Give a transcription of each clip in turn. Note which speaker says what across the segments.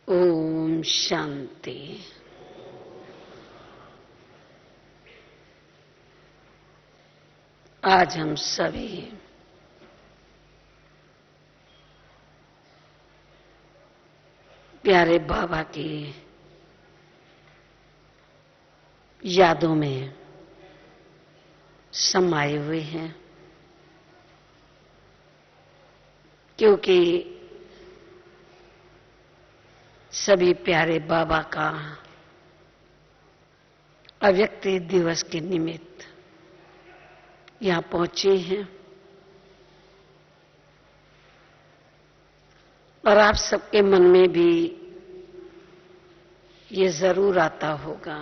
Speaker 1: ओम शांति। आज हम सभी प्यारे बाबा की यादों में समाये हुए हैं, क्योंकि सभी प्यारे बाबा का अव्यक्त दिवस के निमित्त यहां पहुंचे हैं। और आप सबके मन में भी ये जरूर आता होगा,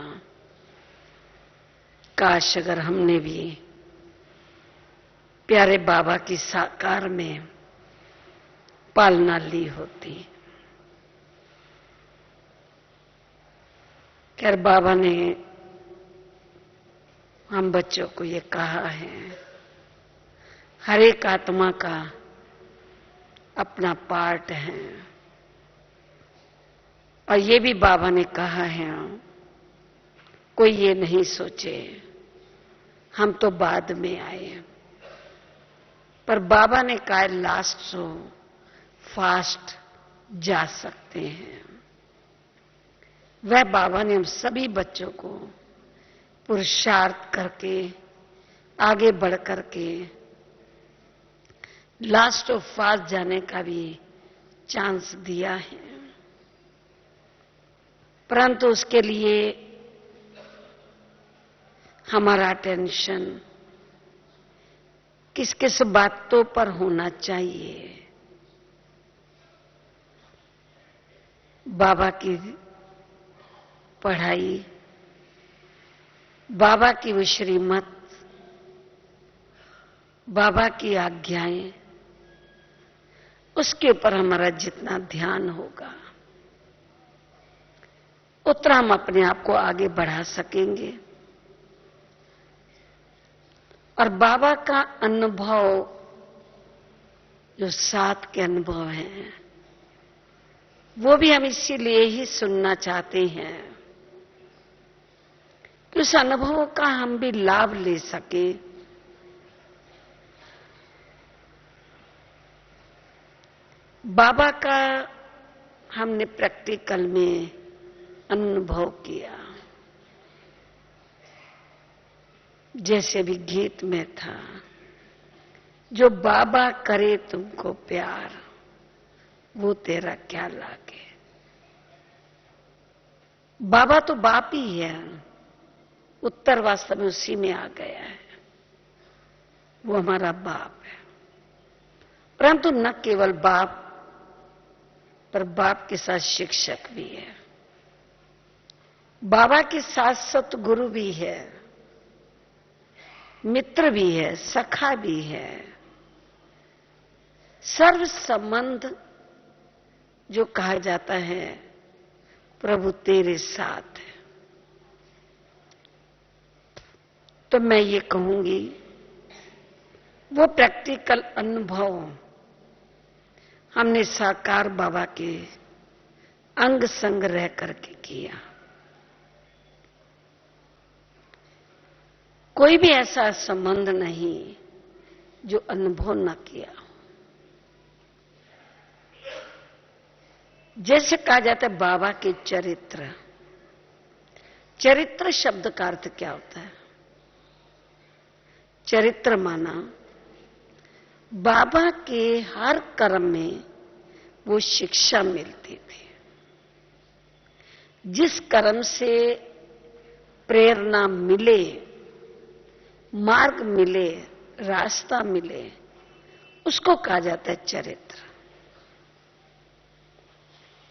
Speaker 1: काश अगर हमने भी प्यारे बाबा की साकार में पालना ली होती। खैर, बाबा ने हम बच्चों को ये कहा है, हर एक आत्मा का अपना पार्ट है। और ये भी बाबा ने कहा है, कोई ये नहीं सोचे हम तो बाद में आए, पर बाबा ने कहा लास्ट सो फास्ट जा सकते हैं। वह बाबा ने हम सभी बच्चों को पुरुषार्थ करके आगे बढ़ करके लास्ट ऑफ फास्ट जाने का भी चांस दिया है। परंतु उसके लिए हमारा अटेंशन किस किस बातों पर होना चाहिए। बाबा की पढ़ाई, बाबा की वो श्रीमत, बाबा की आज्ञाएं, उसके ऊपर हमारा जितना ध्यान होगा उतना हम अपने आप को आगे बढ़ा सकेंगे। और बाबा का अनुभव, जो साथ के अनुभव हैं, वो भी हम इसीलिए ही सुनना चाहते हैं कि उस अनुभव का हम भी लाभ ले सके। बाबा का हमने प्रैक्टिकल में अनुभव किया। जैसे भी गीत में था, जो बाबा करे तुमको प्यार, वो तेरा क्या लागे। बाबा तो बाप ही है, उत्तर वास्तव में उसी में आ गया है। वो हमारा बाप है, परंतु न केवल बाप, पर बाप के साथ शिक्षक भी है, बाबा के साथ सतगुरु भी है, मित्र भी है, सखा भी है। सर्व संबंध जो कहा जाता है, प्रभु तेरे साथ है। तो मैं ये कहूंगी, वो प्रैक्टिकल अनुभव हमने साकार बाबा के अंग संग रह करके किया। कोई भी ऐसा संबंध नहीं जो अनुभव न किया। जैसे कहा जाता है बाबा के चरित्र, चरित्र शब्द का अर्थ क्या होता है? चरित्र माना बाबा के हर कर्म में वो शिक्षा मिलती थी। जिस कर्म से प्रेरणा मिले, मार्ग मिले, रास्ता मिले, उसको कहा जाता है चरित्र।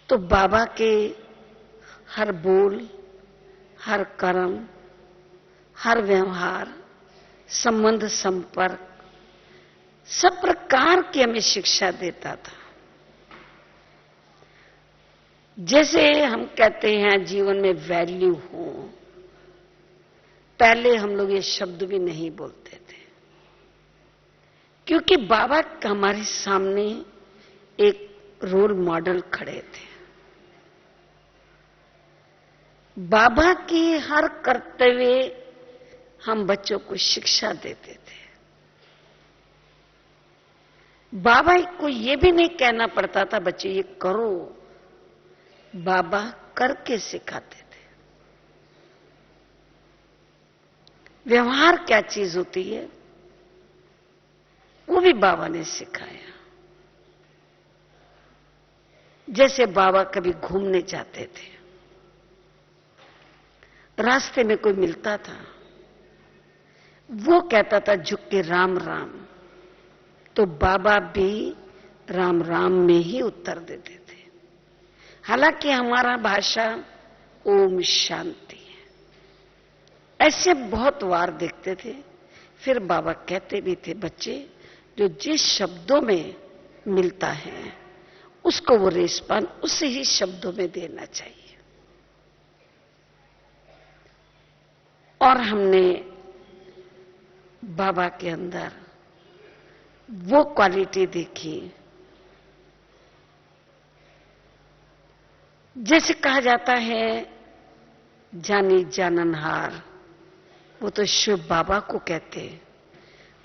Speaker 1: तो बाबा के हर बोल, हर कर्म, हर व्यवहार, संबंध, संपर्क, सब प्रकार की हमें शिक्षा देता था। जैसे हम कहते हैं जीवन में वैल्यू हो, पहले हम लोग ये शब्द भी नहीं बोलते थे, क्योंकि बाबा हमारे सामने एक रोल मॉडल खड़े थे। बाबा की हर कर्तव्य हम बच्चों को शिक्षा देते थे। बाबा को ये भी नहीं कहना पड़ता था बच्चे ये करो, बाबा करके सिखाते थे। व्यवहार क्या चीज होती है वो भी बाबा ने सिखाया। जैसे बाबा कभी घूमने जाते थे, रास्ते में कोई मिलता था, वो कहता था झुक के राम राम, तो बाबा भी राम राम में ही उत्तर देते थे। हालांकि हमारा भाषा ओम शांति है। ऐसे बहुत वार देखते थे। फिर बाबा कहते भी थे बच्चे जो जिस शब्दों में मिलता है उसको वो रेस्पॉन्स उसी ही शब्दों में देना चाहिए। और हमने बाबा के अंदर वो क्वालिटी देखी, जैसे कहा जाता है जानी जाननहार, वो तो शिव बाबा को कहते,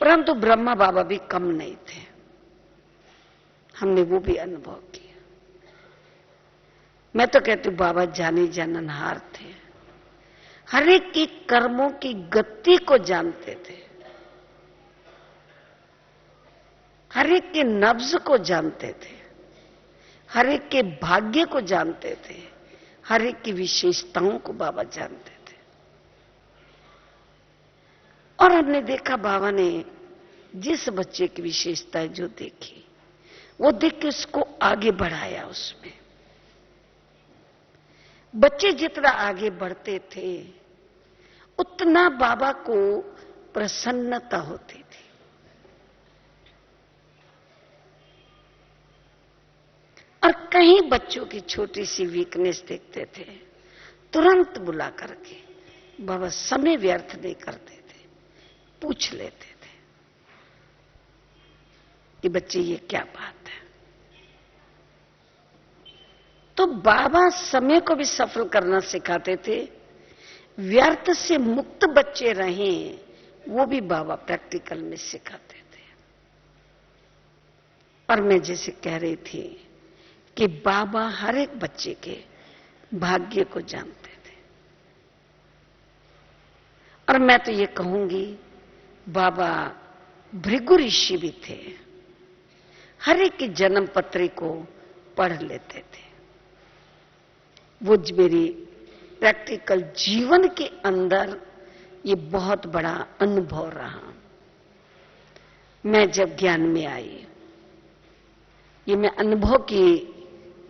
Speaker 1: परंतु ब्रह्मा बाबा भी कम नहीं थे। हमने वो भी अनुभव किया। मैं तो कहती हूं बाबा जानी जाननहार थे। हर एक की कर्मों की गति को जानते थे, हर एक के नब्ज को जानते थे, हर एक के भाग्य को जानते थे, हर एक की विशेषताओं को बाबा जानते थे। और हमने देखा बाबा ने जिस बच्चे की विशेषताएं जो देखी वो देख के उसको आगे बढ़ाया। उसमें बच्चे जितना आगे बढ़ते थे उतना बाबा को प्रसन्नता होती थी। और कहीं बच्चों की छोटी सी वीकनेस देखते थे, तुरंत बुला करके बाबा समय व्यर्थ नहीं करते थे, पूछ लेते थे कि बच्चे ये क्या बात है। तो बाबा समय को भी सफल करना सिखाते थे। व्यर्थ से मुक्त बच्चे रहें वो भी बाबा प्रैक्टिकल में सिखाते थे। और मैं जैसे कह रही थी कि बाबा हर एक बच्चे के भाग्य को जानते थे। और मैं तो ये कहूंगी बाबा भृगु ऋषि भी थे। हर एक की जन्म पत्री को पढ़ लेते थे। वो मेरी प्रैक्टिकल जीवन के अंदर ये बहुत बड़ा अनुभव रहा। मैं जब ज्ञान में आई, ये मैं अनुभव की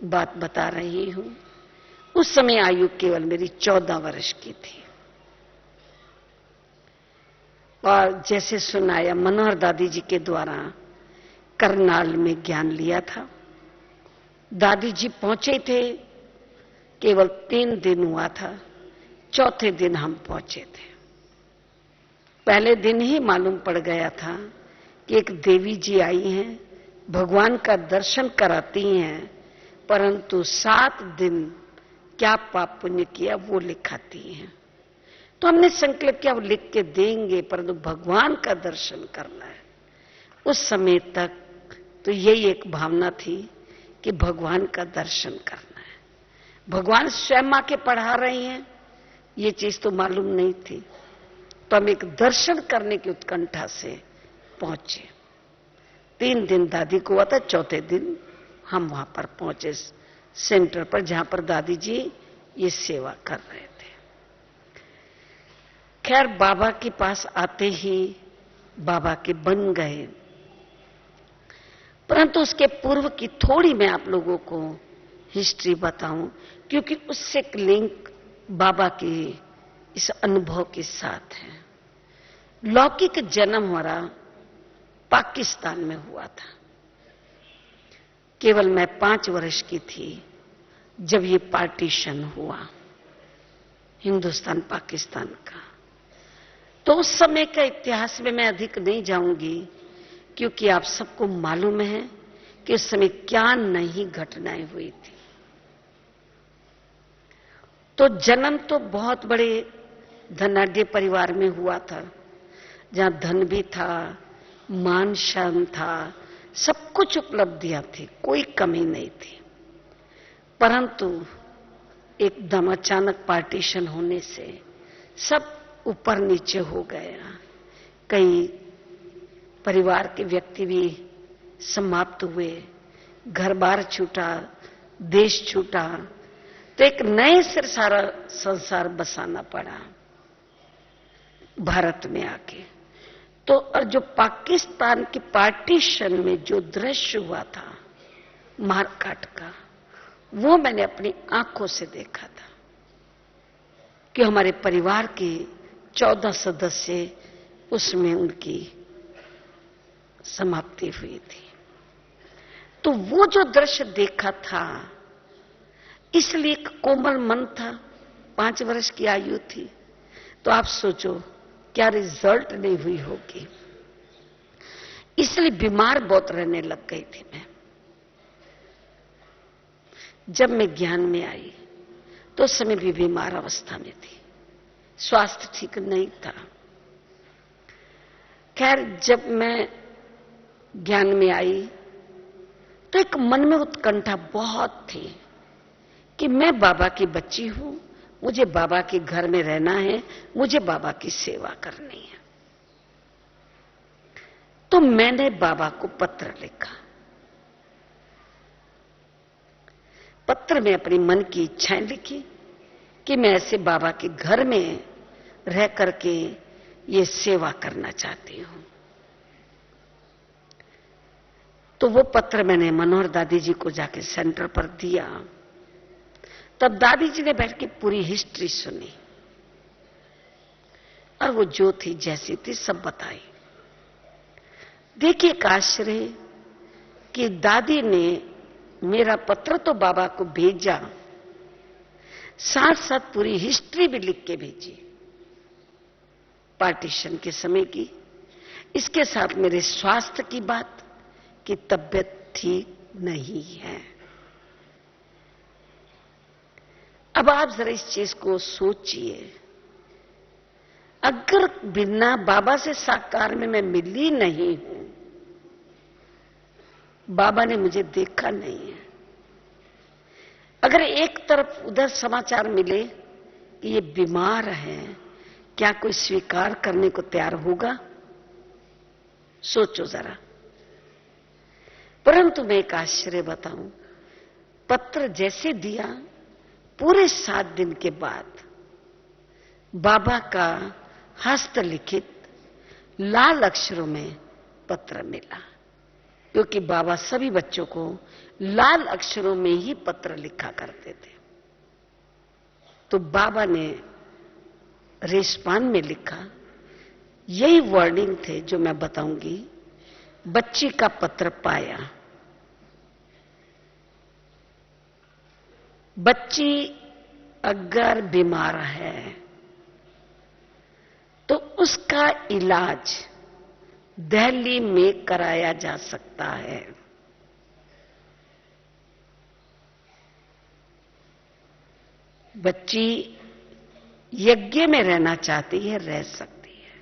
Speaker 1: बात बता रही हूं, उस समय आयु केवल मेरी 14 वर्ष की थी। और जैसे सुनाया मनोहर दादी जी के द्वारा करनाल में ज्ञान लिया था। दादी जी पहुंचे थे, केवल 3 दिन हुआ था, चौथे दिन हम पहुंचे थे। पहले दिन ही मालूम पड़ गया था कि एक देवी जी आई हैं, भगवान का दर्शन कराती हैं, परंतु 7 दिन क्या पाप पुण्य किया वो लिखाती हैं। तो हमने संकल्प किया वो लिख के देंगे, परंतु भगवान का दर्शन करना है। उस समय तक तो यही एक भावना थी कि भगवान का दर्शन करना है। भगवान स्वयं आके पढ़ा रही हैं ये चीज तो मालूम नहीं थी। तो हम एक दर्शन करने की उत्कंठा से पहुंचे। 3 दिन दादी को हुआ था, चौथे दिन हम वहां पर पहुंचे सेंटर पर जहां पर दादी जी ये सेवा कर रहे थे। खैर बाबा के पास आते ही बाबा के बन गए, परंतु उसके पूर्व की थोड़ी मैं आप लोगों को हिस्ट्री बताऊं, क्योंकि उससे एक लिंक बाबा की इस अनुभव के साथ है। लौकिक जन्म हमारा पाकिस्तान में हुआ था। केवल मैं 5 वर्ष की थी जब ये पार्टीशन हुआ हिंदुस्तान पाकिस्तान का। तो उस समय का इतिहास में मैं अधिक नहीं जाऊंगी, क्योंकि आप सबको मालूम है कि उस समय क्या नई घटनाएं हुई थी। तो जन्म तो बहुत बड़े धनाढ्य परिवार में हुआ था, जहां धन भी था, मान शान था, सब कुछ उपलब्धियां थी, कोई कमी नहीं थी। परंतु एकदम अचानक पार्टीशन होने से सब ऊपर नीचे हो गया। कई परिवार के व्यक्ति भी समाप्त हुए, घर बार छूटा, देश छूटा, तो एक नए सिर सारा संसार बसाना पड़ा भारत में आके। तो और जो पाकिस्तान के पार्टीशन में जो दृश्य हुआ था मारकाट का, वो मैंने अपनी आंखों से देखा था कि हमारे परिवार के 14 सदस्य उसमें उनकी समाप्ति हुई थी। तो वो जो दृश्य देखा था, इसलिए एक कोमल मन था, 5 वर्ष की आयु थी। तो आप सोचो क्या रिजल्ट नहीं हुई होगी। इसलिए बीमार बहुत रहने लग गई थी मैं। जब मैं ज्ञान में आई तो उस समय भी बीमार अवस्था में थी, स्वास्थ्य ठीक नहीं था। खैर, जब मैं ज्ञान में आई तो एक मन में उत्कंठा बहुत थी कि मैं बाबा की बच्ची हूं, मुझे बाबा के घर में रहना है, मुझे बाबा की सेवा करनी है। तो मैंने बाबा को पत्र लिखा। पत्र में अपनी मन की इच्छाएं लिखी कि मैं ऐसे बाबा के घर में रह करके ये सेवा करना चाहती हूं। तो वो पत्र मैंने मनोहर दादी जी को जाके सेंटर पर दिया। तब दादी जी ने बैठ के पूरी हिस्ट्री सुनी और वो जो थी जैसी थी सब बताई। देखिए एक आश्चर्य कि दादी ने मेरा पत्र तो बाबा को भेजा, साथ साथ पूरी हिस्ट्री भी लिख के भेजी पार्टीशन के समय की। इसके साथ मेरे स्वास्थ्य की बात कि तबीयत ठीक नहीं है। अब आप जरा इस चीज को सोचिए, अगर बिना बाबा से साकार में मैं मिली नहीं हूं, बाबा ने मुझे देखा नहीं है, अगर एक तरफ उधर समाचार मिले कि ये बीमार है, क्या कोई स्वीकार करने को तैयार होगा? सोचो जरा। परंतु मैं एक आश्चर्य बताऊं, पत्र जैसे दिया, पूरे 7 दिन के बाद बाबा का हस्तलिखित लाल अक्षरों में पत्र मिला, क्योंकि बाबा सभी बच्चों को लाल अक्षरों में ही पत्र लिखा करते थे। तो बाबा ने रेस्पान में लिखा, यही वर्डिंग थे जो मैं बताऊंगी। बच्ची का पत्र पाया, बच्ची अगर बीमार है तो उसका इलाज दिल्ली में कराया जा सकता है। बच्ची यज्ञ में रहना चाहती है, रह सकती है।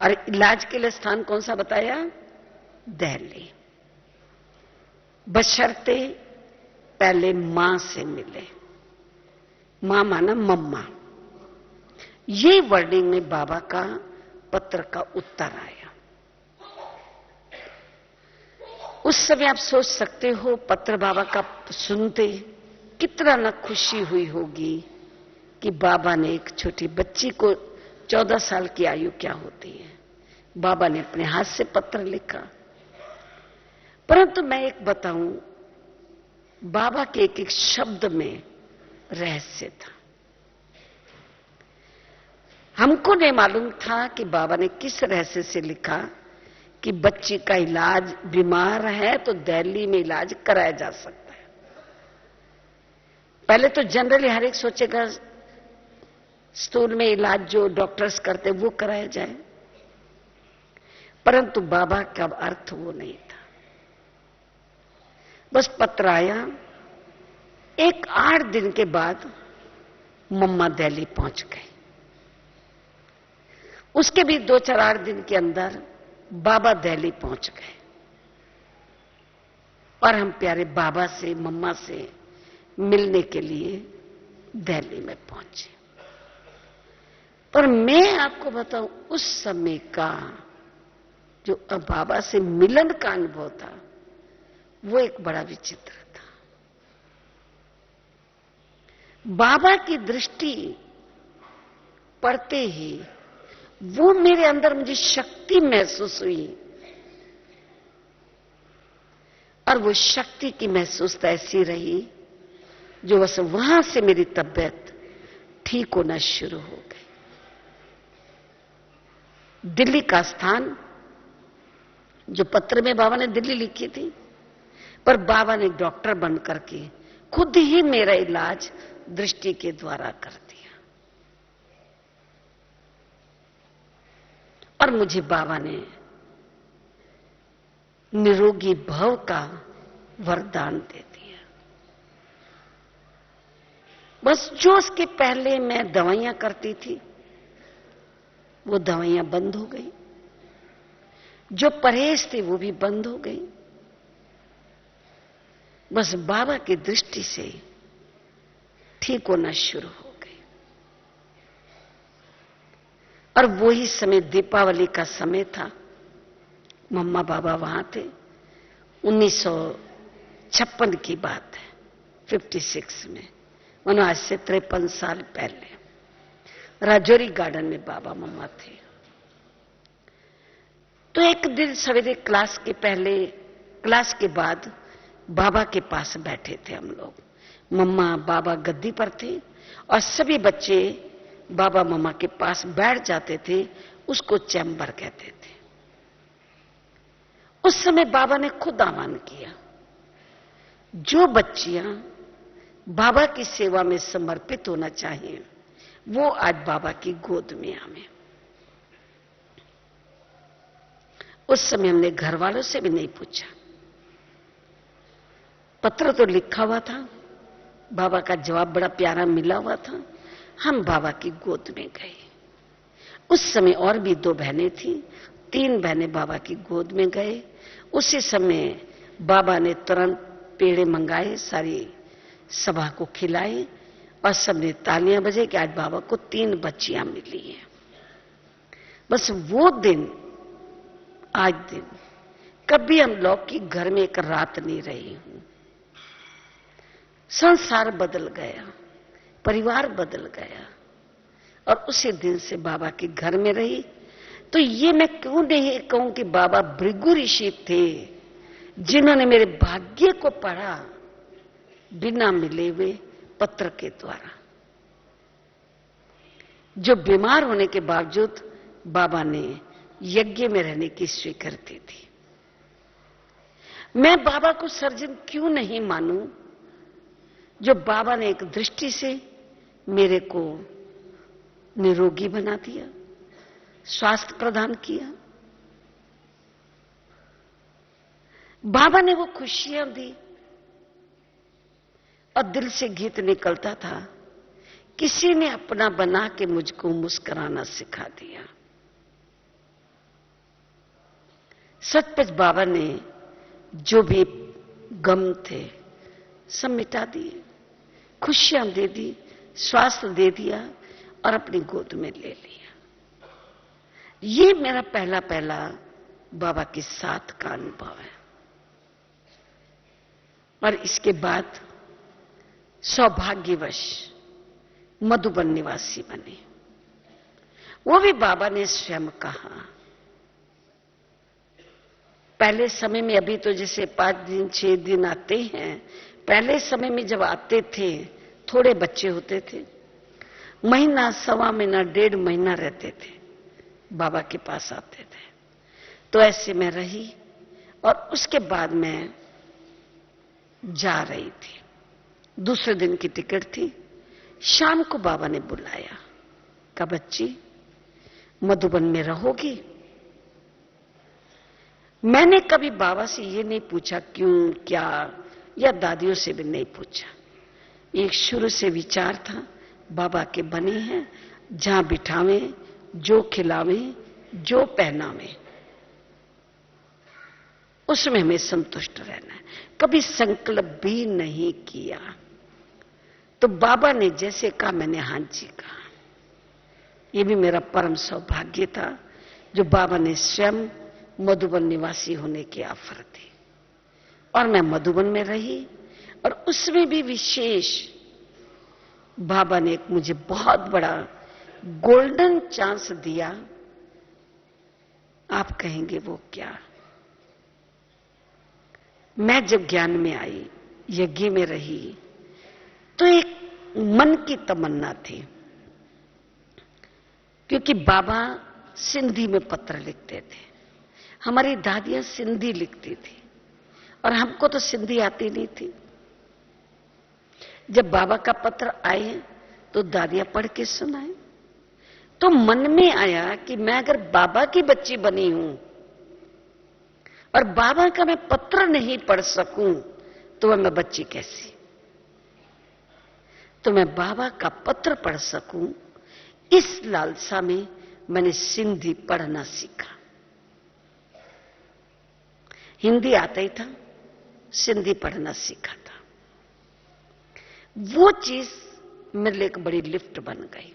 Speaker 1: और इलाज के लिए स्थान कौन सा बताया? दिल्ली, बशर्ते पहले मां से मिले। मां माना मम्मा। ये वर्डिंग में बाबा का पत्र का उत्तर आया। उस समय आप सोच सकते हो, पत्र बाबा का सुनते कितना न खुशी हुई होगी कि बाबा ने एक छोटी बच्ची को, 14 साल की आयु क्या होती है, बाबा ने अपने हाथ से पत्र लिखा। परंतु मैं एक बताऊं, बाबा के एक एक शब्द में रहस्य था। हमको नहीं मालूम था कि बाबा ने किस रहस्य से लिखा कि बच्ची का इलाज, बीमार है तो दिल्ली में इलाज कराया जा सकता है। पहले तो जनरली हर एक सोचेगा स्थूल में इलाज जो डॉक्टर्स करते वो कराया जाए, परंतु बाबा का अर्थ वो नहीं था। बस पत्र आया, एक 8 दिन के बाद मम्मा दिल्ली पहुंच गई। उसके भी 2-4 दिन के अंदर बाबा दिल्ली पहुंच गए और हम प्यारे बाबा से, मम्मा से मिलने के लिए दिल्ली में पहुंचे। पर मैं आपको बताऊं, उस समय का जो बाबा से मिलन का अनुभव था, वो एक बड़ा विचित्र था। बाबा की दृष्टि पड़ते ही वो मेरे अंदर मुझे शक्ति महसूस हुई, और वो शक्ति की महसूस ऐसी रही जो बस वहां से मेरी तबीयत ठीक होना शुरू हो गई। दिल्ली का स्थान, जो पत्र में बाबा ने दिल्ली लिखी थी, पर बाबा ने डॉक्टर बन करके खुद ही मेरा इलाज दृष्टि के द्वारा कर दिया। और मुझे बाबा ने निरोगी भव का वरदान दे दिया। बस जो उसके पहले मैं दवाइयां करती थी, वो दवाइयां बंद हो गई। जो परहेज थी वो भी बंद हो गई। बस बाबा की दृष्टि से ठीक होना शुरू हो गई। और वही समय दीपावली का समय था। मम्मा बाबा वहां थे। 1956 की बात है, 56 में, मानो आज से 53 साल पहले राजौरी गार्डन में बाबा मम्मा थे। तो एक दिन सवेरे क्लास के बाद बाबा के पास बैठे थे हम लोग। मम्मा बाबा गद्दी पर थे और सभी बच्चे बाबा मम्मा के पास बैठ जाते थे। उसको चैम्बर कहते थे। उस समय बाबा ने खुद आह्वान किया, जो बच्चियां बाबा की सेवा में समर्पित होना चाहिए वो आज बाबा की गोद में आवे। उस समय हमने घर वालों से भी नहीं पूछा। पत्र तो लिखा हुआ था, बाबा का जवाब बड़ा प्यारा मिला हुआ था। हम बाबा की गोद में गए। उस समय और भी 2 बहनें थी, 3 बहनें बाबा की गोद में गए। उसी समय बाबा ने तुरंत पेड़े मंगाए, सारी सभा को खिलाए और सबने तालियां बजे कि आज बाबा को 3 बच्चियां मिली हैं। बस वो दिन, आज दिन, कभी हम लोग की घर में एक रात नहीं रही हूं। संसार बदल गया, परिवार बदल गया, और उसी दिन से बाबा के घर में रही। तो ये मैं क्यों नहीं कहूं कि बाबा भृगु ऋषि थे, जिन्होंने मेरे भाग्य को पढ़ा बिना मिले हुए पत्र के द्वारा। जो बीमार होने के बावजूद बाबा ने यज्ञ में रहने की स्वीकृति थी। मैं बाबा को सर्जन क्यों नहीं मानूं, जो बाबा ने एक दृष्टि से मेरे को निरोगी बना दिया, स्वास्थ्य प्रदान किया। बाबा ने वो खुशियां दी और दिल से गीत निकलता था, किसी ने अपना बना के मुझको मुस्कुराना सिखा दिया। सचमुच बाबा ने जो भी गम थे सब मिटा दिए, खुशियां दे दी, स्वास्थ्य दे दिया और अपनी गोद में ले लिया। ये मेरा पहला बाबा के साथ का अनुभव है। और इसके बाद सौभाग्यवश मधुबन निवासी बने। वो भी बाबा ने स्वयं कहा। पहले समय में, अभी तो जैसे 5 दिन 6 दिन आते हैं, पहले समय में जब आते थे थोड़े बच्चे होते थे, महीना, सवा महीना, 1.5 महीना रहते थे, बाबा के पास आते थे। तो ऐसे में रही और उसके बाद मैं जा रही थी। दूसरे दिन की टिकट थी। शाम को बाबा ने बुलाया, कहा बच्ची मधुबन में रहोगी? मैंने कभी बाबा से ये नहीं पूछा क्यों, क्या, या दादियों से भी नहीं पूछा। एक शुरू से विचार था बाबा के बने हैं, जहां बिठावें, जो खिलावें, जो पहनावें, उसमें हमें संतुष्ट रहना है। कभी संकल्प भी नहीं किया। तो बाबा ने जैसे कहा मैंने हाँ जी कहा। ये भी मेरा परम सौभाग्य था जो बाबा ने स्वयं मधुबन निवासी होने की ऑफर दी, और मैं मधुबन में रही। और उसमें भी विशेष बाबा ने एक मुझे बहुत बड़ा गोल्डन चांस दिया। आप कहेंगे वो क्या? मैं जब ज्ञान में आई, यज्ञ में रही, तो एक मन की तमन्ना थी, क्योंकि बाबा सिंधी में पत्र लिखते थे, हमारी दादियां सिंधी लिखती थी, और हमको तो सिंधी आती नहीं थी। जब बाबा का पत्र आए तो दादियां पढ़ के सुनाए, तो मन में आया कि मैं अगर बाबा की बच्ची बनी हूं और बाबा का मैं पत्र नहीं पढ़ सकूं तो मैं बच्ची कैसी? तो मैं बाबा का पत्र पढ़ सकूं, इस लालसा में मैंने सिंधी पढ़ना सीखा। हिंदी आता ही था, सिंधी पढ़ना सीखा था। वो चीज मेरे लिए एक बड़ी लिफ्ट बन गई।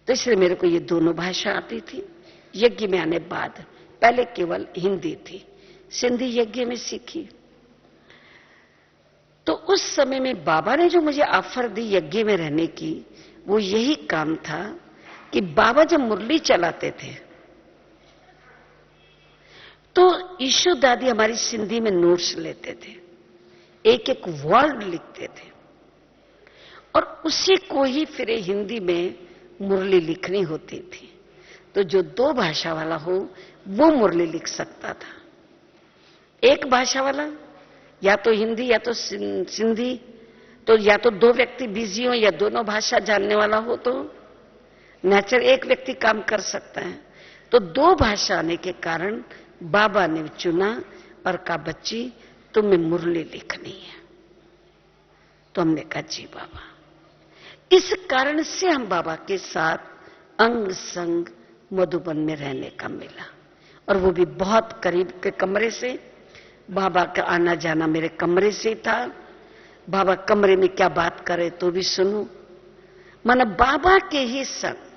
Speaker 1: तो इसलिए मेरे को ये दोनों भाषा आती थी। यज्ञ में आने बाद पहले केवल हिंदी थी, सिंधी यज्ञ में सीखी। तो उस समय में बाबा ने जो मुझे ऑफर दी यज्ञ में रहने की, वो यही काम था कि बाबा जब मुरली चलाते थे तो ईशु दादी हमारी सिंधी में नोट्स लेते थे, एक एक वर्ड लिखते थे, और उसी को ही फिर हिंदी में मुरली लिखनी होती थी। तो जो दो भाषा वाला हो वो मुरली लिख सकता था। एक भाषा वाला या तो हिंदी या तो सिंधी, तो या तो दो व्यक्ति बिजी हो या दोनों भाषा जानने वाला हो, तो नेचर एक व्यक्ति काम कर सकता है। तो दो भाषा आने के कारण बाबा ने चुना और कहा बच्ची तुम्हें मुरली लिखनी है। तो हमने कहा जी बाबा। इस कारण से हम बाबा के साथ अंग संग मधुबन में रहने का मिला, और वो भी बहुत करीब के कमरे से। बाबा का आना जाना मेरे कमरे से ही था। बाबा कमरे में क्या बात करे तो भी सुनूं, माना बाबा के ही संग।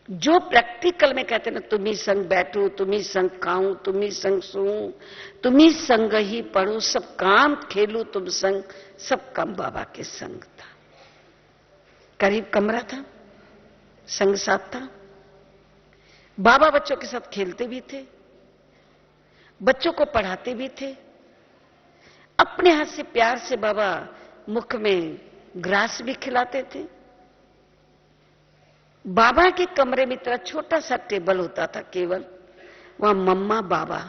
Speaker 1: जो प्रैक्टिकल में कहते ना, तुम ही संग बैठो, तुम ही संग खाऊं, तुम ही संग सोऊं, तुम ही संग ही पढ़ो, सब काम खेलूं तुम संग, सब काम बाबा के संग था। करीब कमरा था, संग साथ था। बाबा बच्चों के साथ खेलते भी थे, बच्चों को पढ़ाते भी थे। अपने हाथ से प्यार से बाबा मुख में ग्रास भी खिलाते थे। बाबा के कमरे में इतना छोटा सा टेबल होता था केवल, वहां मम्मा बाबा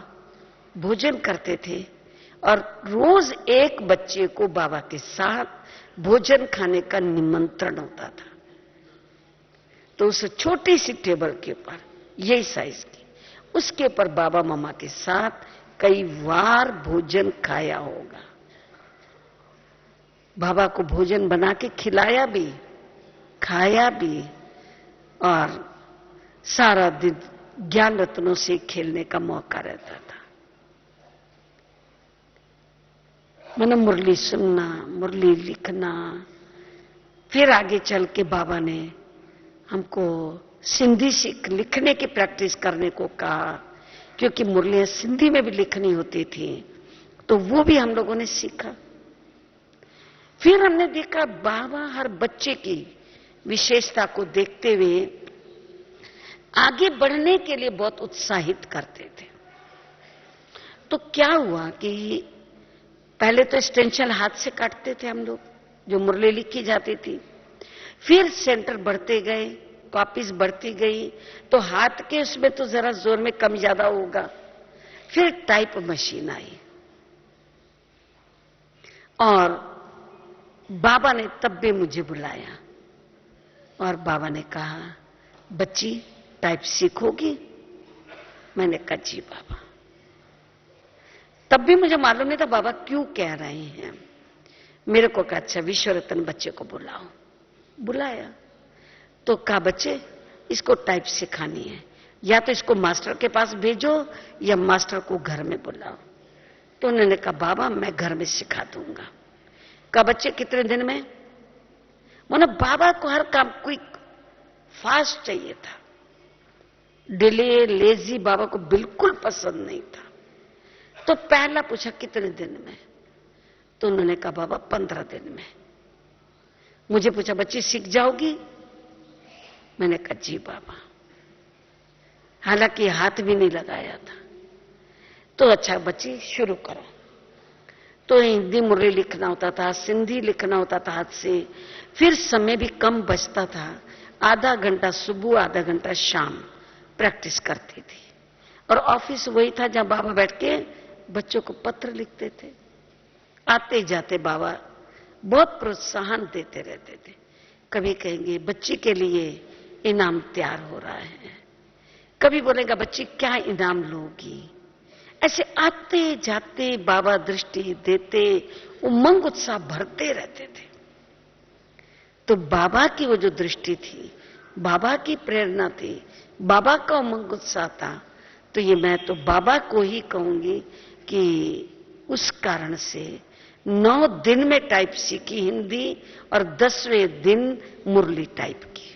Speaker 1: भोजन करते थे, और रोज एक बच्चे को बाबा के साथ भोजन खाने का निमंत्रण होता था। तो उस छोटी सी टेबल के ऊपर, यही साइज की, उसके ऊपर बाबा मम्मा के साथ कई बार भोजन खाया होगा। बाबा को भोजन बना के खिलाया भी, खाया भी, और सारा दिन ज्ञान रत्नों से खेलने का मौका रहता था। मैंने मुरली सुनना, मुरली लिखना। फिर आगे चल के बाबा ने हमको सिंधी लिखने की प्रैक्टिस करने को कहा, क्योंकि मुरलियां सिंधी में भी लिखनी होती थी, तो वो भी हम लोगों ने सीखा। फिर हमने देखा बाबा हर बच्चे की विशेषता को देखते हुए आगे बढ़ने के लिए बहुत उत्साहित करते थे। तो क्या हुआ कि पहले तो स्टेंशन हाथ से काटते थे हम लोग, जो मुरली लिखी जाती थी। फिर सेंटर बढ़ते गए, कॉपीज बढ़ती गई, तो हाथ के उसमें तो जरा जोर में कम ज्यादा होगा। फिर टाइप मशीन आई, और बाबा ने तब भी मुझे बुलाया, और बाबा ने कहा बच्ची टाइप सीखोगी? मैंने कहा जी बाबा। तब भी मुझे मालूम नहीं था बाबा क्यों कह रहे हैं। मेरे को कहा अच्छा विश्वरतन बच्चे को बुलाओ। बुलाया तो कहा बच्चे इसको टाइप सिखानी है, या तो इसको मास्टर के पास भेजो या मास्टर को घर में बुलाओ। तो उन्होंने कहा बाबा मैं घर में सिखा दूंगा। कहा बच्चे कितने दिन में? बोला बाबा को हर काम क्विक फास्ट चाहिए था, डिले लेजी बाबा को बिल्कुल पसंद नहीं था। तो पहला पूछा कितने दिन में? तो उन्होंने कहा बाबा 15 दिन में। मुझे पूछा बच्ची सीख जाओगी? मैंने कहा जी बाबा, हालांकि हाथ भी नहीं लगाया था। तो अच्छा बच्ची शुरू करो। तो हिंदी मुरली लिखना होता था, सिंधी लिखना होता था हाथ से, फिर समय भी कम बचता था। आधा घंटा सुबह आधा घंटा शाम प्रैक्टिस करती थी। और ऑफिस वही था जहां बाबा बैठ के बच्चों को पत्र लिखते थे। आते जाते बाबा बहुत प्रोत्साहन देते रहते थे। कभी कहेंगे बच्ची के लिए इनाम तैयार हो रहा है, कभी बोलेगा बच्ची क्या इनाम लोगी। ऐसे आते जाते बाबा दृष्टि देते, उमंग उत्साह भरते रहते थे। तो बाबा की वो जो दृष्टि थी, बाबा की प्रेरणा थी, बाबा का उमंग उत्साह था, तो ये मैं तो बाबा को ही कहूंगी कि उस कारण से 9 दिन में टाइप सीखी हिंदी और 10वें दिन मुरली टाइप की।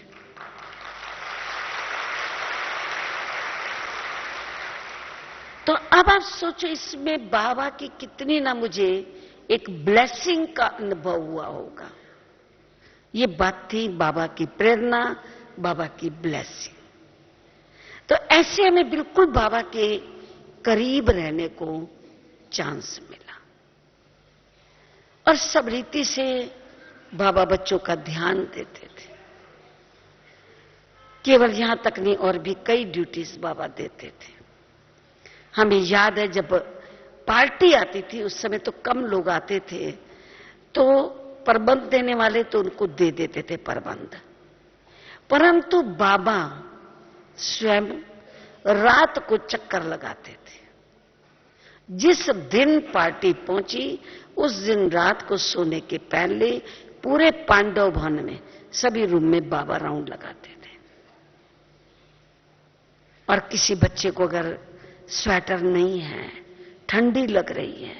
Speaker 1: तो अब आप सोचो इसमें बाबा की कितनी ना मुझे एक ब्लेसिंग का अनुभव हुआ होगा। ये बात थी बाबा की प्रेरणा, बाबा की ब्लेसिंग। तो ऐसे हमें बिल्कुल बाबा के करीब रहने को चांस मिला। और सब रीति से बाबा बच्चों का ध्यान देते थे। केवल यहां तक नहीं, और भी कई ड्यूटीज बाबा देते थे। हमें याद है जब पार्टी आती थी उस समय तो कम लोग आते थे, तो प्रबंध देने वाले तो उनको दे देते थे प्रबंध, परंतु बाबा स्वयं रात को चक्कर लगाते थे। जिस दिन पार्टी पहुंची उस दिन रात को सोने के पहले पूरे पांडव भवन में सभी रूम में बाबा राउंड लगाते थे। और किसी बच्चे को अगर स्वेटर नहीं है, ठंडी लग रही है,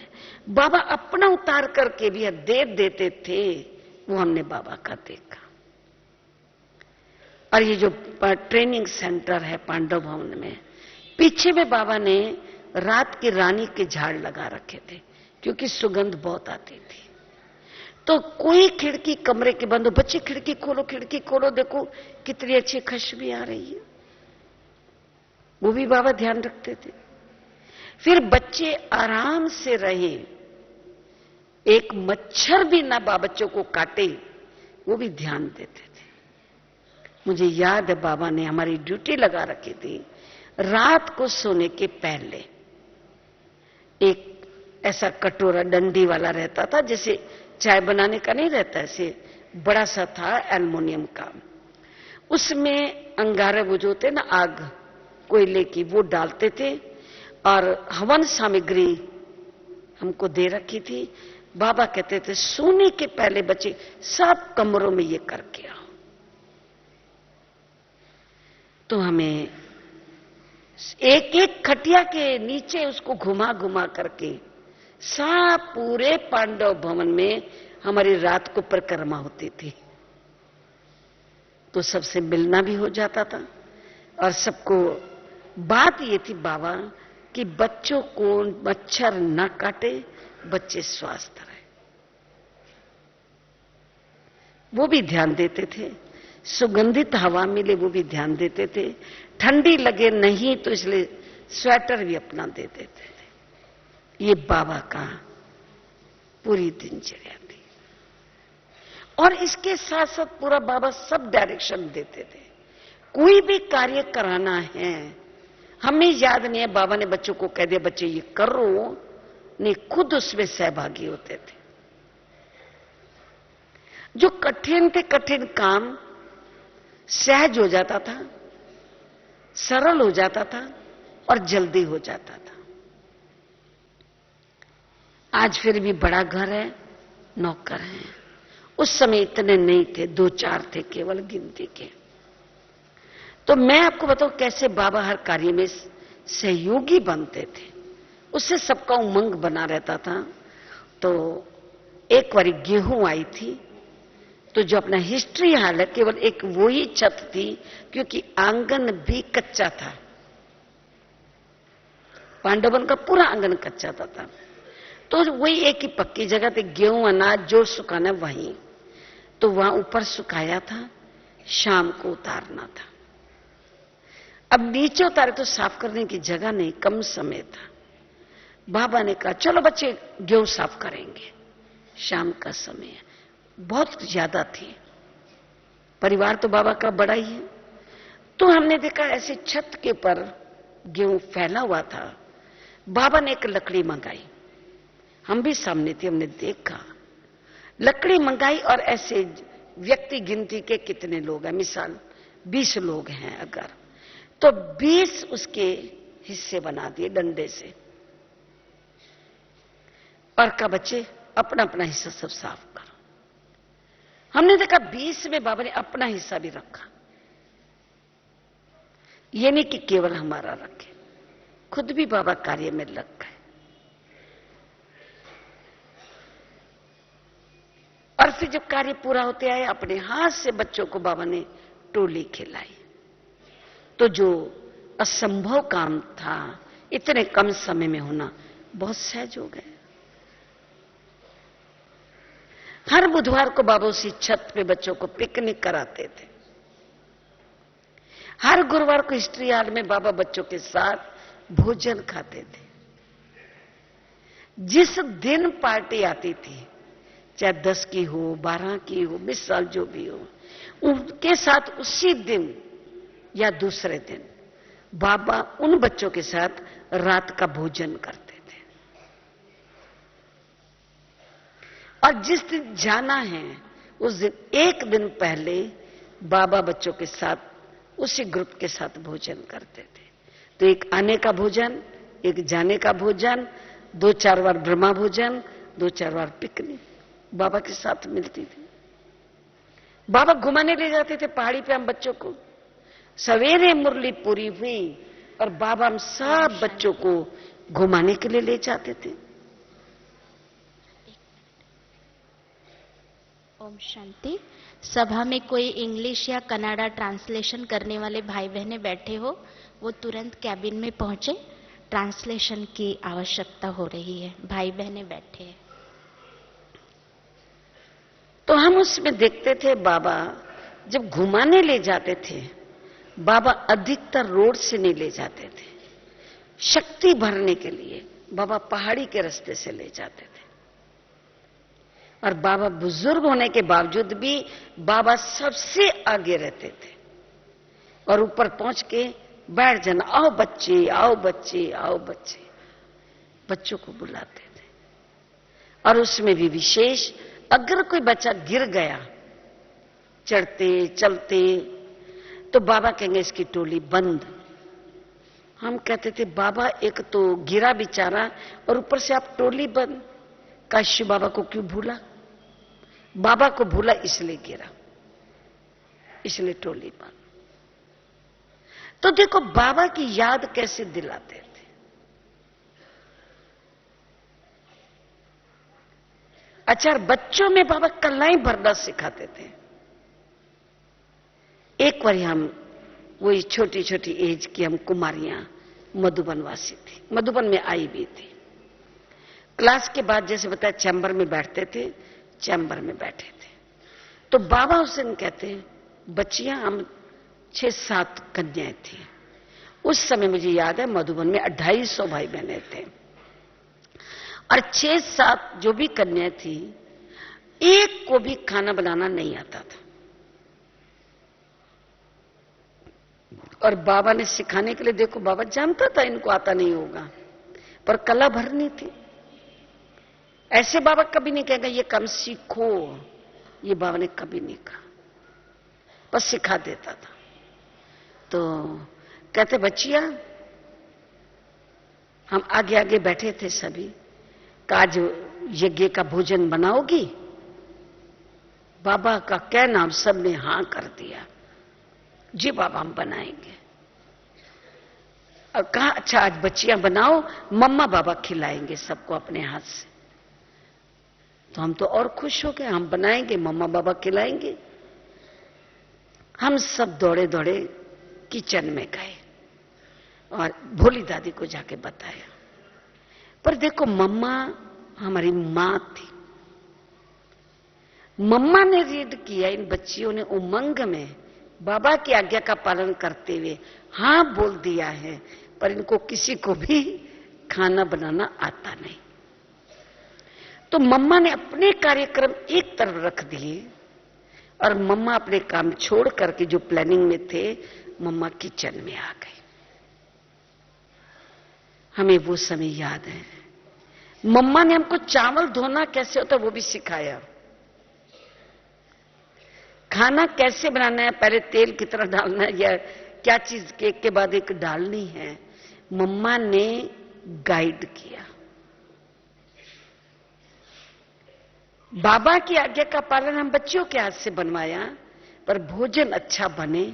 Speaker 1: बाबा अपना उतार करके भी दे देते थे। वो हमने बाबा का देखा। और ये जो ट्रेनिंग सेंटर है पांडव भवन में, पीछे में बाबा ने रात की रानी के झाड़ लगा रखे थे, क्योंकि सुगंध बहुत आती थी। तो कोई खिड़की कमरे के बंद हो, बच्चे खिड़की खोलो देखो कितनी अच्छी खुशबू आ रही है, वो भी बाबा ध्यान रखते थे। फिर बच्चे आराम से रहे, एक मच्छर भी ना बच्चों को काटे, वो भी ध्यान देते थे। मुझे याद है बाबा ने हमारी ड्यूटी लगा रखी थी, रात को सोने के पहले एक ऐसा कटोरा डंडी वाला रहता था, जैसे चाय बनाने का नहीं रहता, ऐसे बड़ा सा था एल्युमिनियम का। उसमें अंगारे वो जो होते ना आग कोयले की, वो डालते थे। और हवन सामग्री हमको दे रखी थी। बाबा कहते थे सोने के पहले बच्चे सब कमरों में ये करके आओ। तो हमें एक एक खटिया के नीचे उसको घुमा घुमा करके सब पूरे पांडव भवन में हमारी रात को परिक्रमा होती थी। तो सबसे मिलना भी हो जाता था। और सबको बात ये थी बाबा कि बच्चों को मच्छर न काटे, बच्चे स्वस्थ रहे, वो भी ध्यान देते थे। सुगंधित हवा मिले वो भी ध्यान देते थे। ठंडी लगे नहीं तो इसलिए स्वेटर भी अपना दे देते थे। ये बाबा का पूरी दिनचर्या थी। और इसके साथ साथ पूरा बाबा सब डायरेक्शन देते थे। कोई भी कार्य कराना है, हमें याद नहीं है बाबा ने बच्चों को कह दिया बच्चे ये करो, नहीं खुद उसमें सहभागी होते थे। जो कठिन थे कठिन काम सहज हो जाता था, सरल हो जाता था और जल्दी हो जाता था। आज फिर भी बड़ा घर है, नौकर हैं। उस समय इतने नहीं थे, 2-4 थे केवल गिनती के। तो मैं आपको बताऊं कैसे बाबा हर कार्य में सहयोगी बनते थे, उससे सबका उमंग बना रहता था। तो एक बार गेहूं आई थी, तो जो अपना हिस्ट्री हाल है, केवल एक वो ही छत थी, क्योंकि आंगन भी कच्चा था। पांडवन का पूरा आंगन कच्चा था। तो वही एक ही पक्की जगह थी, गेहूं अनाज जो सुखाना वहीं, तो वहां ऊपर सुखाया था, शाम को उतारना था। अब नीचे उतारे तो साफ करने की जगह नहीं, कम समय था। बाबा ने कहा चलो बच्चे गेहूं साफ करेंगे। शाम का समय है, बहुत ज्यादा थी, परिवार तो बाबा का बड़ा ही है। तो हमने देखा ऐसे छत के ऊपर गेहूं फैला हुआ था। बाबा ने एक लकड़ी मंगाई, हम भी सामने थे, हमने देखा लकड़ी मंगाई, और ऐसे व्यक्ति गिनती के कितने लोग हैं, मिसाल 20 लोग हैं अगर, तो 20 उसके हिस्से बना दिए डंडे से, और का बच्चे अपना अपना हिस्सा सब साफ करो। हमने देखा 20 में बाबा ने अपना हिस्सा भी रखा, ये नहीं कि केवल हमारा रखे, खुद भी बाबा कार्य में लग गए। और फिर जब कार्य पूरा होते आए, अपने हाथ से बच्चों को बाबा ने टोली खिलाई। तो जो असंभव काम था इतने कम समय में होना, बहुत सहज हो गए। हर बुधवार को बाबा उसी छत पे बच्चों को पिकनिक कराते थे। हर गुरुवार को हिस्ट्री हॉल में बाबा बच्चों के साथ भोजन खाते थे। जिस दिन पार्टी आती थी, चाहे 10 की हो, 12 की हो, 20 साल जो भी हो, उनके साथ उसी दिन या दूसरे दिन बाबा उन बच्चों के साथ रात का भोजन करते थे। और जिस दिन जाना है उस दिन एक दिन पहले बाबा बच्चों के साथ उसी ग्रुप के साथ भोजन करते थे। तो एक आने का भोजन, एक जाने का भोजन, 2-4 बार ब्रह्मा भोजन, 2-4 बार पिकनिक बाबा के साथ मिलती थी। बाबा घुमाने ले जाते थे पहाड़ी पे हम बच्चों को। सवेरे मुरली पूरी हुई और बाबा हम सब बच्चों को घुमाने के लिए ले जाते थे।
Speaker 2: ओम शांति। सभा में कोई इंग्लिश या कन्नड़ा ट्रांसलेशन करने वाले भाई बहनें बैठे हो, वो तुरंत कैबिन में पहुंचे, ट्रांसलेशन की आवश्यकता हो रही है। भाई बहनें बैठे हैं।
Speaker 1: तो हम उसमें देखते थे बाबा जब घुमाने ले जाते थे, बाबा अधिकतर रोड से नहीं ले जाते थे, शक्ति भरने के लिए बाबा पहाड़ी के रास्ते से ले जाते थे। और बाबा बुजुर्ग होने के बावजूद भी बाबा सबसे आगे रहते थे और ऊपर पहुंच के बैठ जाना, आओ बच्चे, आओ बच्चे, आओ बच्चे, बच्चों को बुलाते थे। और उसमें भी विशेष, अगर कोई बच्चा गिर गया चढ़ते चलते, तो बाबा कहेंगे इसकी टोली बंद। हम कहते थे बाबा एक तो गिरा बेचारा और ऊपर से आप टोली बंद। काशी बाबा को क्यों भूला? बाबा को भूला इसलिए गिरा, इसलिए टोली बंद। तो देखो बाबा की याद कैसे दिलाते थे। अच्छा, बच्चों में बाबा कलाएं भरना सिखाते थे। एक बार हम वही छोटी छोटी एज की हम कुमारियां मधुबनवासी थी, मधुबन में आई भी थी। क्लास के बाद जैसे बताया चैम्बर में बैठते थे, चैम्बर में बैठे थे। तो बाबा उस दिन कहते हैं बच्चियां, हम 6-7 कन्याएं थी उस समय। मुझे याद है मधुबन में 250 भाई बहने थे और 6-7 जो भी कन्याएं थी, एक को भी खाना बनाना नहीं आता था। और बाबा ने सिखाने के लिए, देखो बाबा जानता था इनको आता नहीं होगा, पर कला भरनी थी। ऐसे बाबा कभी नहीं कहेगा ये काम सीखो, ये बाबा ने कभी नहीं कहा, बस सिखा देता था। तो कहते बच्चियां, हम आगे आगे बैठे थे सभी, आज यज्ञ का भोजन बनाओगी? बाबा का क्या नाम, सबने हां कर दिया, जी बाबा हम बनाएंगे। और कहा अच्छा आज बच्चियां बनाओ, मम्मा बाबा खिलाएंगे सबको अपने हाथ से। तो हम तो और खुश हो गए, हम बनाएंगे, मम्मा बाबा खिलाएंगे। हम सब दौड़े दौड़े किचन में गए और भोली दादी को जाके बताया। पर देखो मम्मा हमारी मां थी, मम्मा ने रीड किया, इन बच्चियों ने उमंग में बाबा की आज्ञा का पालन करते हुए हां बोल दिया है, पर इनको किसी को भी खाना बनाना आता नहीं। तो मम्मा ने अपने कार्यक्रम एक तरफ रख दिए और मम्मा अपने काम छोड़ करके जो प्लानिंग में थे, मम्मा किचन में आ गए। हमें वो समय याद है, मम्मा ने हमको चावल धोना कैसे होता है वो भी सिखाया, खाना कैसे बनाना है, पहले तेल कितना डालना है या क्या चीज एक के बाद एक डालनी है, मम्मा ने गाइड किया। बाबा की आज्ञा का पालन हम बच्चों के हाथ से बनवाया, पर भोजन अच्छा बने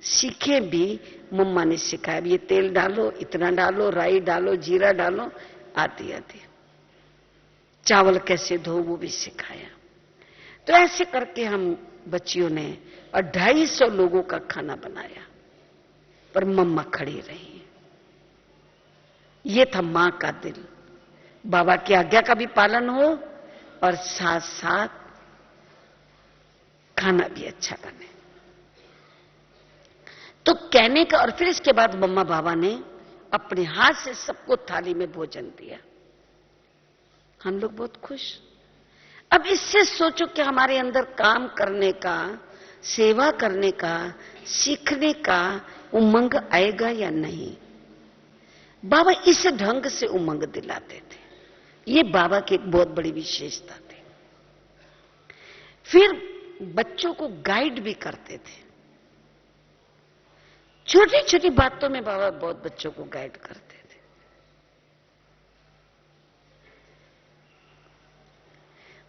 Speaker 1: सीखे भी मम्मा ने सिखाया। ये तेल डालो, इतना डालो, राई डालो, जीरा डालो, आती आती। चावल कैसे धो वो भी सिखाया। तो ऐसे करके हम बच्चियों ने 250 लोगों का खाना बनाया, पर मम्मा खड़ी रही। ये था मां का दिल, बाबा की आज्ञा का भी पालन हो और साथ साथ खाना भी अच्छा बने। तो कहने का, और फिर इसके बाद मम्मा बाबा ने अपने हाथ से सबको थाली में भोजन दिया। हम लोग बहुत खुश। अब इससे सोचो कि हमारे अंदर काम करने का, सेवा करने का, सीखने का उमंग आएगा या नहीं। बाबा इस ढंग से उमंग दिलाते थे, ये बाबा की एक बहुत बड़ी विशेषता थी। फिर बच्चों को गाइड भी करते थे, छोटी छोटी बातों में बाबा बहुत बच्चों को गाइड करते थे।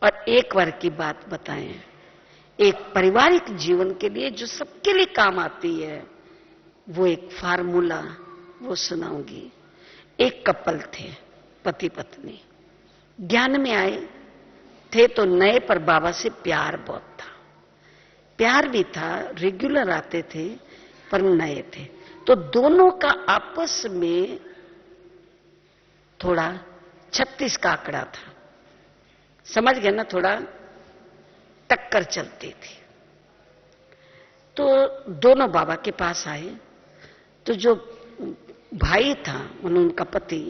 Speaker 1: और एक बार की बात बताएं, एक पारिवारिक जीवन के लिए जो सबके लिए काम आती है, वो एक फार्मूला वो सुनाऊंगी। एक कपल थे, पति पत्नी, ज्ञान में आए थे तो नए, पर बाबा से प्यार बहुत था। प्यार भी था, रेगुलर आते थे, पर नए थे। तो दोनों का आपस में थोड़ा 36 का आंकड़ा था, समझ गए ना, थोड़ा टक्कर चलती थी। तो दोनों बाबा के पास आए। तो जो भाई था, उनका पति,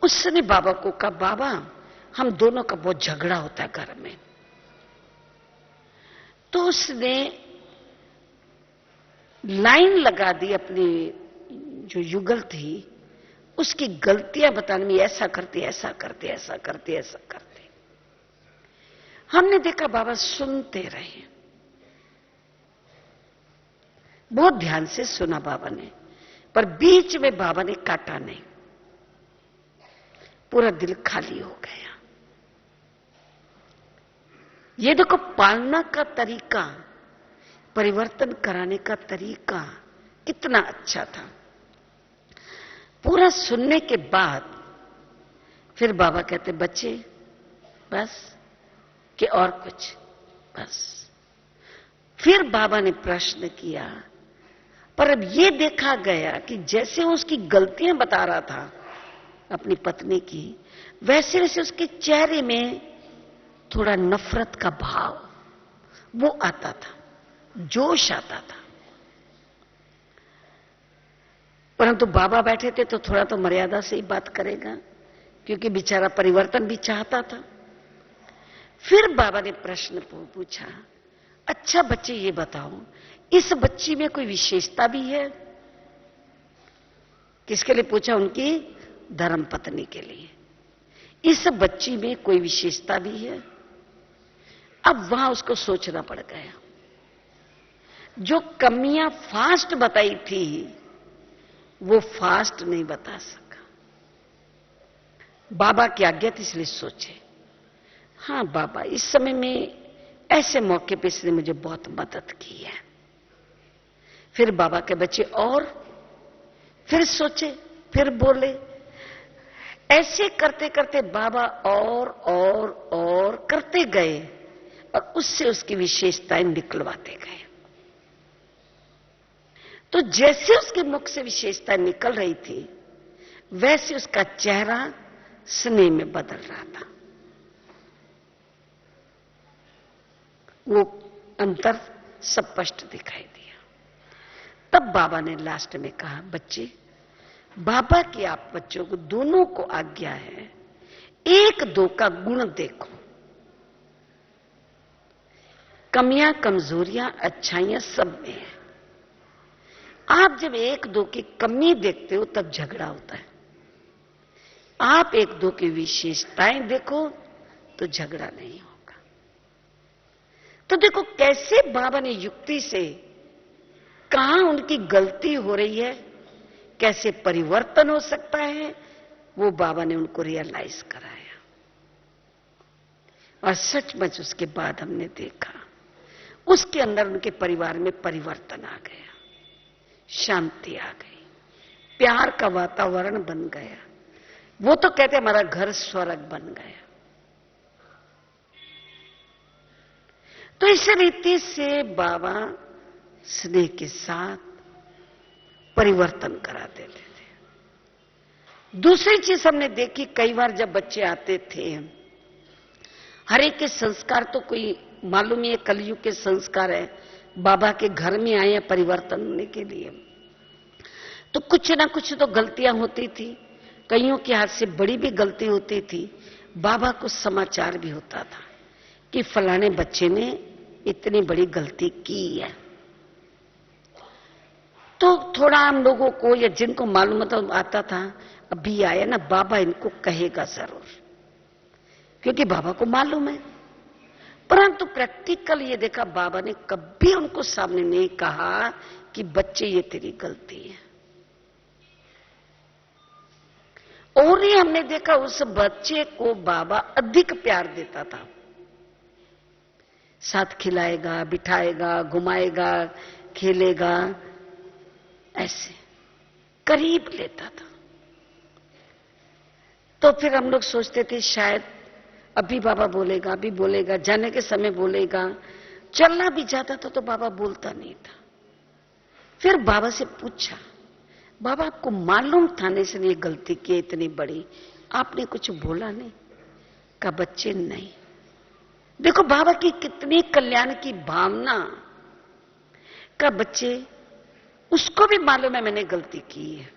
Speaker 1: उसने बाबा को कहा, बाबा हम दोनों का बहुत झगड़ा होता है घर में। तो उसने लाइन लगा दी, अपनी जो युगल थी उसकी गलतियां बताने में, ऐसा करती, ऐसा करती, ऐसा करती, ऐसा करती। हमने देखा बाबा सुनते रहे, बहुत ध्यान से सुना बाबा ने, पर बीच में बाबा ने काटा नहीं। पूरा दिल खाली हो गया। ये देखो पालना का तरीका, परिवर्तन कराने का तरीका कितना अच्छा था। पूरा सुनने के बाद फिर बाबा कहते, बच्चे बस कि और कुछ, बस। फिर बाबा ने प्रश्न किया, पर अब ये देखा गया कि जैसे उसकी गलतियां बता रहा था अपनी पत्नी की, वैसे वैसे उसके चेहरे में थोड़ा नफरत का भाव वो आता था, जोश आता था। परंतु बाबा बैठे थे तो थोड़ा तो मर्यादा से ही बात करेगा, क्योंकि बेचारा परिवर्तन भी चाहता था। फिर बाबा ने प्रश्न पूछा, अच्छा बच्चे ये बताओ, इस बच्ची में कोई विशेषता भी है? किसके लिए पूछा? उनकी धर्मपत्नी के लिए। इस बच्ची में कोई विशेषता भी है? अब वहां उसको सोचना पड़ गया। जो कमियां फास्ट बताई थी वो फास्ट नहीं बता सका। बाबा की आज्ञा थी इसलिए सोचे, हाँ बाबा इस समय में ऐसे मौके पे इसने मुझे बहुत मदद की है। फिर बाबा के बच्चे और फिर सोचे, फिर बोले, ऐसे करते करते बाबा और करते गए और उससे उसकी विशेषताएं निकलवाते गए। तो जैसे उसके मुख से विशेषताएं निकल रही थी, वैसे उसका चेहरा स्नेह में बदल रहा था। वो अंतर स्पष्ट दिखाई दिया। तब बाबा ने लास्ट में कहा, बच्चे, बाबा की आप बच्चों को दोनों को आज्ञा है, एक दो का गुण देखो, कमियां कमजोरियां अच्छाइयां सब में है। आप जब एक दो की कमी देखते हो तब झगड़ा होता है, आप एक दो की विशेषताएं देखो तो झगड़ा नहीं होगा। तो देखो कैसे बाबा ने युक्ति से कहां उनकी गलती हो रही है, कैसे परिवर्तन हो सकता है, वो बाबा ने उनको रियलाइज कराया। और सचमुच उसके बाद हमने देखा उसके अंदर उनके परिवार में परिवर्तन आ गया, शांति आ गई, प्यार का वातावरण बन गया। वो तो कहते हमारा घर स्वर्ग बन गया। तो इस रीति से बाबा स्नेह के साथ परिवर्तन करा देते थे। दूसरी चीज हमने देखी, कई बार जब बच्चे आते थे, हर एक के संस्कार तो कोई मालूम ही है, कलयुग के संस्कार है, बाबा के घर में आए हैं परिवर्तन होने के लिए। तो कुछ ना कुछ तो गलतियां होती थी, कईयों के हाथ से बड़ी भी गलती होती थी। बाबा को समाचार भी होता था कि फलाने बच्चे ने इतनी बड़ी गलती की है। तो थोड़ा हम लोगों को या जिनको मालूम आता था, अभी आया ना, बाबा इनको कहेगा जरूर, क्योंकि बाबा को मालूम है। परंतु प्रैक्टिकल ये देखा, बाबा ने कभी उनको सामने नहीं कहा कि बच्चे ये तेरी गलती है। और ये हमने देखा उस बच्चे को बाबा अधिक प्यार देता था, साथ खिलाएगा, बिठाएगा, घुमाएगा, खेलेगा, ऐसे करीब लेता था। तो फिर हम लोग सोचते थे शायद अभी बाबा बोलेगा, अभी बोलेगा, जाने के समय बोलेगा। चलना भी जाता था तो बाबा बोलता नहीं था। फिर बाबा से पूछा, बाबा आपको मालूम था ना इसने ये गलती की इतनी बड़ी, आपने कुछ बोला नहीं? कहा बच्चे नहीं। देखो बाबा की कितनी कल्याण की भावना। का बच्चे, उसको भी मालूम है मैंने गलती की है,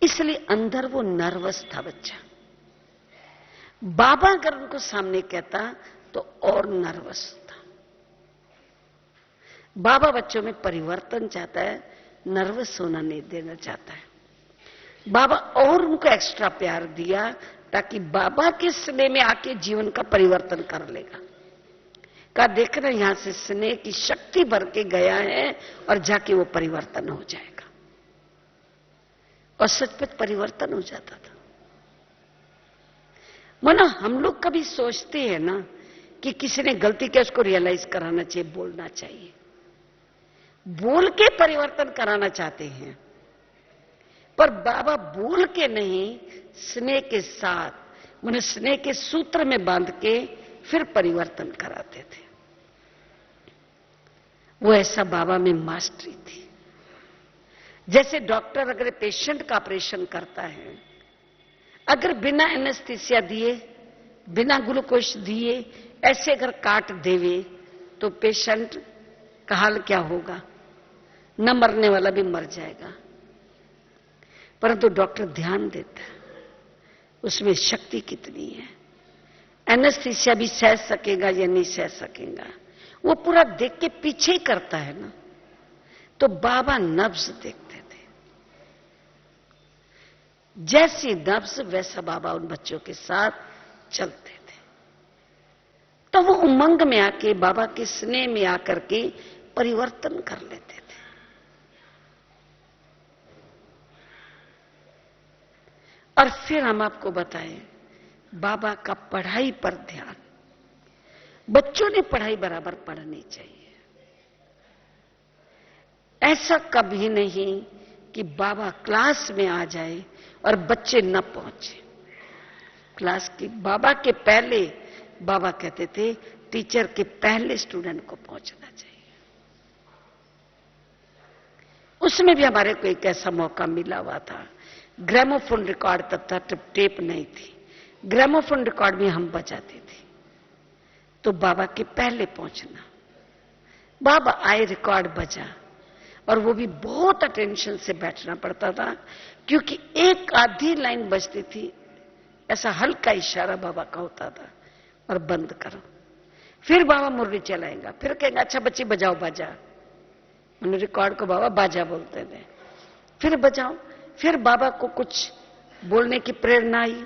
Speaker 1: इसलिए अंदर वो नर्वस था बच्चा। बाबा अगर उनको सामने कहता तो और नर्वस था। बाबा बच्चों में परिवर्तन चाहता है, नर्वस होना नहीं देना चाहता है। बाबा और उनको एक्स्ट्रा प्यार दिया ताकि बाबा के स्नेह में आके जीवन का परिवर्तन कर लेगा। का देखना यहां से स्नेह की शक्ति भर के गया है और जाके वो परिवर्तन हो जाएगा। और सचमुच परिवर्तन हो जाता था। मानो हम लोग कभी सोचते हैं ना कि किसी ने गलती की, उसको रियलाइज कराना चाहिए, बोलना चाहिए, बोल के परिवर्तन कराना चाहते हैं। पर बाबा बोल के नहीं, स्नेह के साथ, मानो स्नेह के सूत्र में बांध के फिर परिवर्तन कराते थे। वो ऐसा बाबा में मास्टरी थी। जैसे डॉक्टर अगर पेशेंट का ऑपरेशन करता है, अगर बिना एनेस्थीसिया दिए, बिना ग्लूकोज दिए ऐसे अगर काट देवे तो पेशेंट का हाल क्या होगा? न मरने वाला भी मर जाएगा। परंतु डॉक्टर ध्यान देता है उसमें शक्ति कितनी है, एनेस्थीसिया भी सह सकेगा या नहीं सह सकेगा, वो पूरा देख के पीछे ही करता है ना। तो बाबा नब्ज देखते थे, जैसी नब्ज वैसा बाबा उन बच्चों के साथ चलते थे। तो वो उमंग में आके, बाबा के स्नेह में आकर के परिवर्तन कर लेते थे। और फिर हम आपको बताएं, बाबा का पढ़ाई पर ध्यान। बच्चों ने पढ़ाई बराबर पढ़नी चाहिए। ऐसा कभी नहीं कि बाबा क्लास में आ जाए और बच्चे न पहुंचे। क्लास की बाबा के पहले, बाबा कहते थे टीचर के पहले स्टूडेंट को पहुंचना चाहिए। उसमें भी हमारे को एक ऐसा मौका मिला हुआ था, ग्रामोफोन रिकॉर्ड तब था, टेप नहीं थी, ग्रामोफोन रिकॉर्ड भी हम बजाते थे। तो बाबा के पहले पहुंचना, बाबा आए, रिकॉर्ड बजा, और वो भी बहुत अटेंशन से बैठना पड़ता था, क्योंकि एक आधी लाइन बजती थी, ऐसा हल्का इशारा बाबा का होता था, और बंद करो। फिर बाबा मुरली चलाएगा, फिर कहेंगे अच्छा बच्चे बजाओ बाजा। उन्हें रिकॉर्ड को बाबा बाजा बोलते थे। फिर बजाओ, फिर बाबा को कुछ बोलने की प्रेरणा आई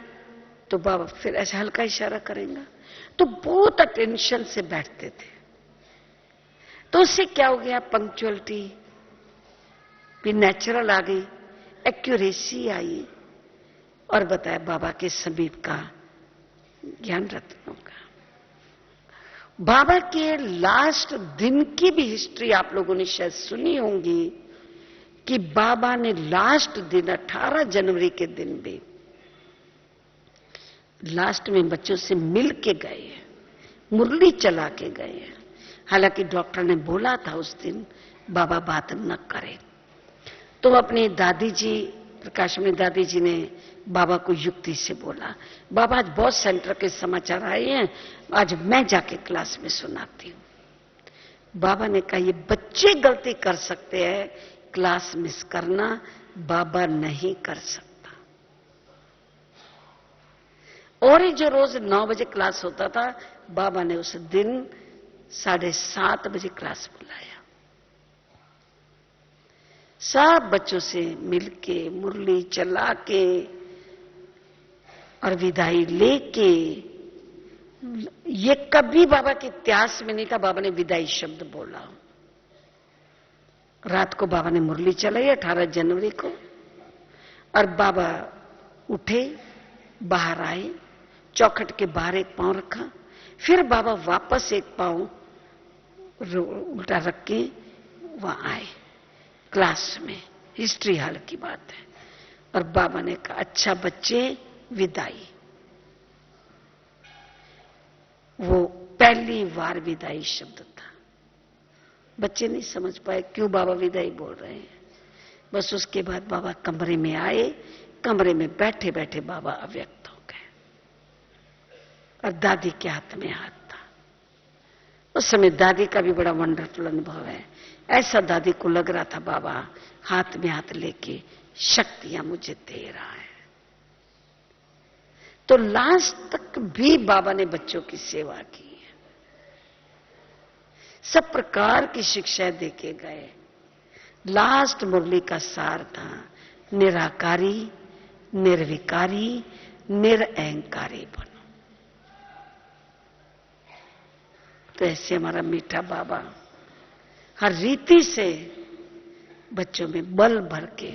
Speaker 1: तो बाबा फिर ऐसा हल्का इशारा करेंगे। तो बहुत अटेंशन से बैठते थे। तो उससे क्या हो गया, पंक्चुअलिटी भी नेचुरल आ गई, एक्यूरेसी आई, और बताया बाबा के समीप का ज्ञान रत्नों का। बाबा के लास्ट दिन की भी हिस्ट्री आप लोगों ने शायद सुनी होंगी कि बाबा ने लास्ट दिन 18 जनवरी के दिन भी लास्ट में बच्चों से मिल के गए हैं, मुरली चला के गए हैं। हालांकि डॉक्टर ने बोला था उस दिन बाबा बात न करें, तो अपनी दादी जी, प्रकाशमणि दादी जी ने बाबा को युक्ति से बोला, बाबा आज बहुत सेंटर के समाचार आए हैं, आज मैं जाके क्लास में सुनाती हूं। बाबा ने कहा ये बच्चे गलती कर सकते हैं, क्लास मिस करना बाबा नहीं कर सकता। और ही जो रोज 9 बजे क्लास होता था, बाबा ने उस दिन 7:30 बजे क्लास बुलाया। सब बच्चों से मिलके, मुरली चला के और विदाई लेके, ये कभी बाबा के इतिहास में नहीं था बाबा ने विदाई शब्द बोला। रात को बाबा ने मुरली चलाई 18 जनवरी को, और बाबा उठे, बाहर आए, चौखट के बाहर एक पांव रखा, फिर बाबा वापस एक पांव उल्टा रख के वहां आए क्लास में। हिस्ट्री हाल की बात है। और बाबा ने कहा अच्छा बच्चे विदाई। वो पहली बार विदाई शब्द था। बच्चे नहीं समझ पाए क्यों बाबा विदाई बोल रहे हैं। बस उसके बाद बाबा कमरे में आए, कमरे में बैठे बैठे बाबा अव्यक्त हो गए, और दादी के हाथ में हाथ था। उस समय दादी का भी बड़ा वंडरफुल अनुभव है। ऐसा दादी को लग रहा था बाबा हाथ में हाथ लेके शक्तियां मुझे दे रहा है। तो लास्ट तक भी बाबा ने बच्चों की सेवा की है, सब प्रकार की शिक्षा देके गए। लास्ट मुरली का सार था निराकारी, निर्विकारी, निरअहंकारी बनो। तो ऐसे हमारा मीठा बाबा हर रीति से बच्चों में बल भर के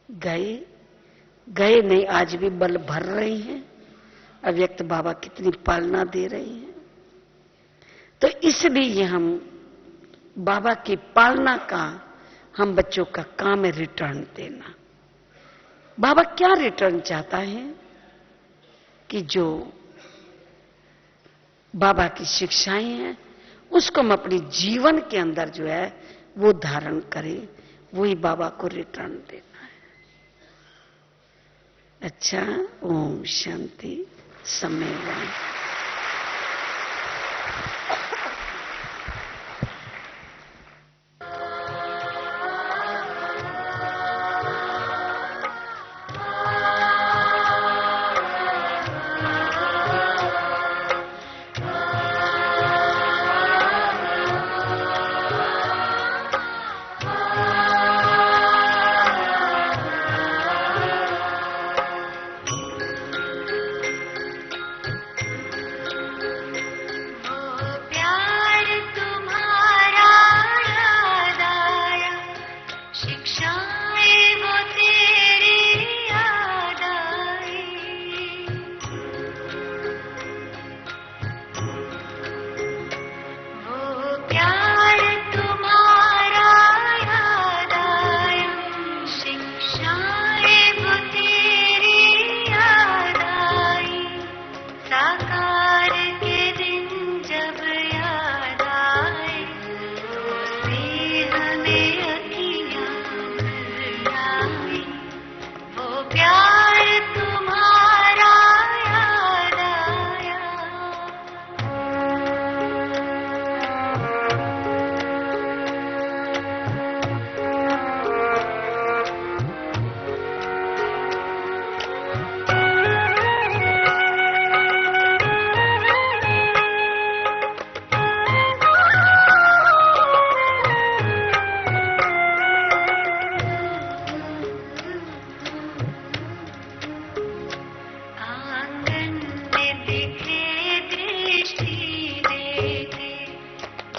Speaker 1: गए नहीं, आज भी बल भर रही हैं। अव्यक्त बाबा कितनी पालना दे रही हैं। तो इसलिए हम बाबा की पालना का, हम बच्चों का काम है रिटर्न देना। बाबा क्या रिटर्न चाहता है कि जो बाबा की शिक्षाएं हैं उसको हम अपने जीवन के अंदर जो है वो धारण करें, वही बाबा को रिटर्न देना है। अच्छा, ओम शांति। सम्मेलन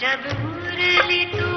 Speaker 3: जब मुरली तू